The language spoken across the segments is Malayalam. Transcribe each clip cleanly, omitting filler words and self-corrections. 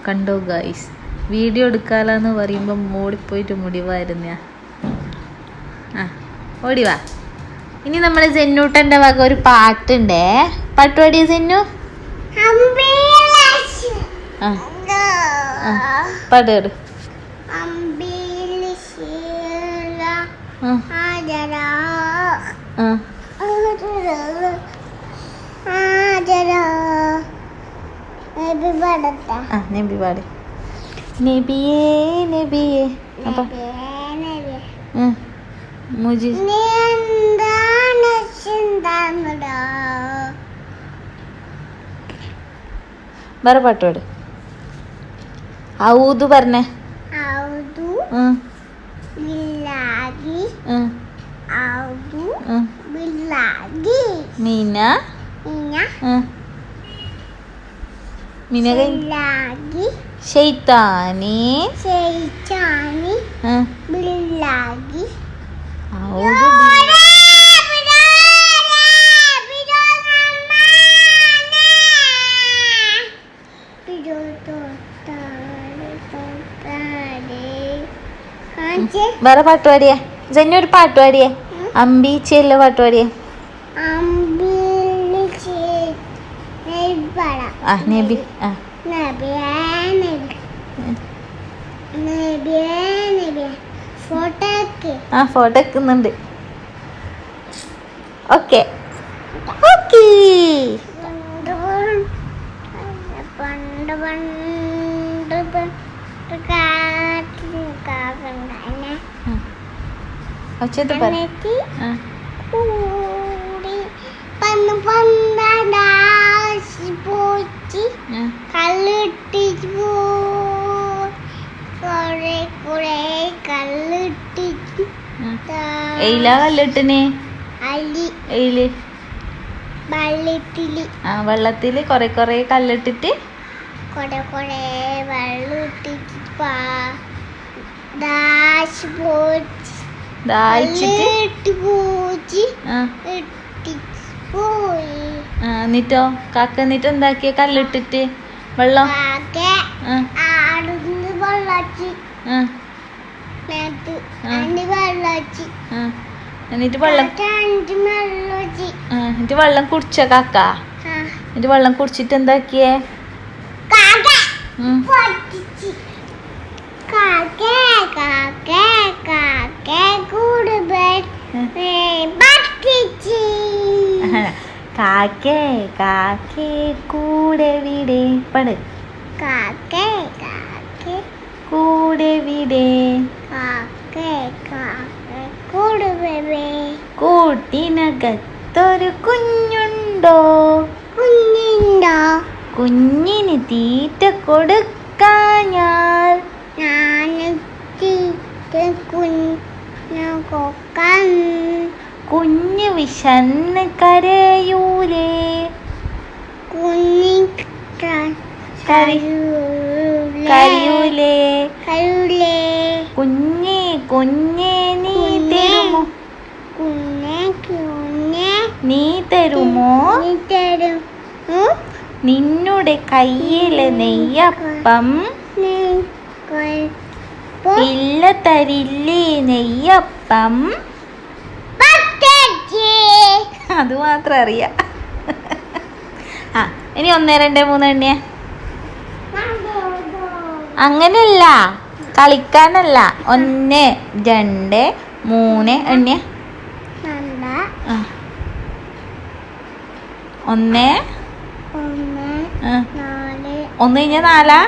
കണ്ടോ ഗൈസ്, വീഡിയോ എടുക്കാലെന്ന് പറയുമ്പോൾ ഓടിപ്പോയിട്ട് മുടിവായിരുന്ന. ആ ഓടിവാ. ഇനി നമ്മൾ സെന്നൂട്ടൻ്റെ വക ഒരു പാട്ടുണ്ടേ. പാട്ട് പാടിയ സെന്നു. പാട് പാട്. നബി പാട്. നബിയേ നബിയേ. അപ്പൊ മുജി വേറെ പാട്ട് പാട്. ഔദു പറഞ്ഞേ. മീന മീന ശൈത്താനി വേറെ പാട്ട് പാടിയേ. ജന്യ ഒരു പാട്ട് പാടിയേ. അമ്പീച്ചല്ല പാട്ട് പാടിയേ. ആ നബി. ആ ഫോട്ടോ വെക്കുന്നുണ്ട്. Okay okay. ഒച്ചത് പറ. എയിലാ കല്ലിട്ടിന്? വെള്ളത്തില് കൊറേ കൊറേ കല്ലിട്ടിട്ട് എന്നിട്ടോ കാക്ക എന്നിട്ട് എന്താക്കിയ കല്ലിട്ടിട്ട് വെള്ളം എന്നിട്ട് വെള്ളം കുടിച്ച കാക്ക. എന്നിട്ട് വെള്ളം കുടിച്ചിട്ട് എന്താക്കിയേ? കാക്കേ കാക്കേ കൂടെ വിടേ. പട്. കാക്കേ കാക്കേ കൂടെ വിടേ. കൂട്ടിനകത്തൊരു കുഞ്ഞുണ്ടോ? കുഞ്ഞിന് തീറ്റ കൊടുക്കാഞ്ഞാൽ കുഞ്ഞ് വിശന്ന് കരയൂലേ? കരയൂലേ? കുഞ്ഞേ കുഞ്ഞേ നീ തരുമോ? നീ തരുമോ? നിന്നുടെ കയ്യില് നെയ്യപ്പം ഇല്ല തരില്ലേ നെയ്യപ്പം? അത് മാത്രം അറിയാം. ആ ഇനി 1 2 3 എണ്ണിയ. അങ്ങനല്ല, കളിക്കാനല്ല. 1 2 3 എണ്ണിയ. 1 1 കഴിഞ്ഞ 4.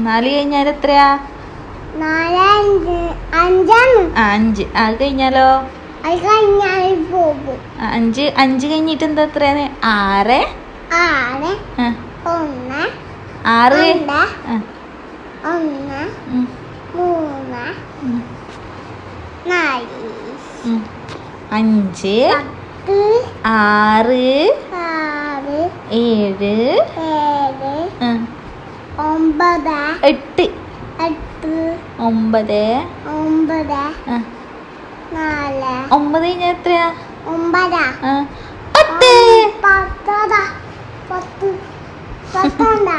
4 കഴിഞ്ഞാൽ എത്രയാ? 5. അത് കഴിഞ്ഞാലോ? 5 കഴിഞ്ഞിട്ട് എന്താ എത്രയാണ്? 6. 6 5 6 7 8 9 4 9 കഴിഞ്ഞാൽ എത്രയാ? 9 ആ 10. 10 10 10.